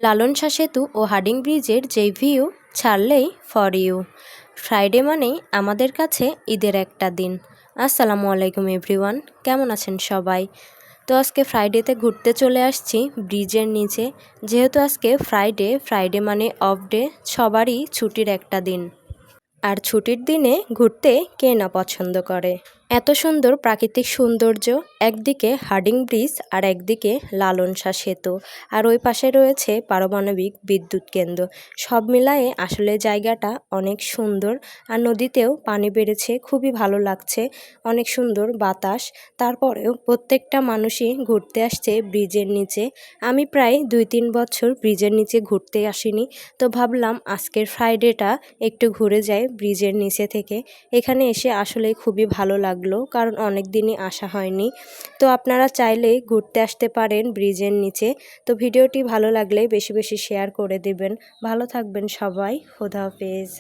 লালন শাহ সেতু ও হার্ডিং ব্রিজের যেই ভিউ ছাড়লেই ফর ইউ। ফ্রাইডে মানেই আমাদের কাছে ঈদের একটা দিন। আসসালামু আলাইকুম এভরিওয়ান, কেমন আছেন সবাই? তো আজকে ফ্রাইডেতে ঘুরতে চলে আসছি ব্রিজের নিচে। যেহেতু আজকে ফ্রাইডে মানে অফ ডে, সবারই ছুটির একটা দিন। আর ছুটির দিনে ঘুরতে কে না পছন্দ করে। এত সুন্দর প্রাকৃতিক সৌন্দর্য, একদিকে হার্ডিং ব্রিজ আর একদিকে লালন শাহ সেতু, আর ওই পাশে রয়েছে পারমাণবিক বিদ্যুৎ কেন্দ্র। সব মিলায়ে আসলে জায়গাটা অনেক সুন্দর। আর নদীতেও পানি বেড়েছে, খুবই ভালো লাগছে, অনেক সুন্দর বাতাস। তারপরেও প্রত্যেকটা মানুষই ঘুরতে আসছে ব্রিজের নিচে। আমি প্রায় 2-3 বছর ব্রিজের নিচে ঘুরতে আসিনি, তো ভাবলাম আজকের ফ্রাইডেটা একটু ঘুরে যাই ব্রিজের নিচে থেকে। এখানে এসে আসলে খুবই ভালো লাগলো, কারণ অনেক দিনই আসা হয়নি। তো আপনারা চাইলেই ঘুরতে আসতে পারেন ব্রিজের নিচে। তো ভিডিওটি ভালো লাগলে বেশি বেশি শেয়ার করে দিবেন। ভালো থাকবেন সবাই, খোদা হাফেজ।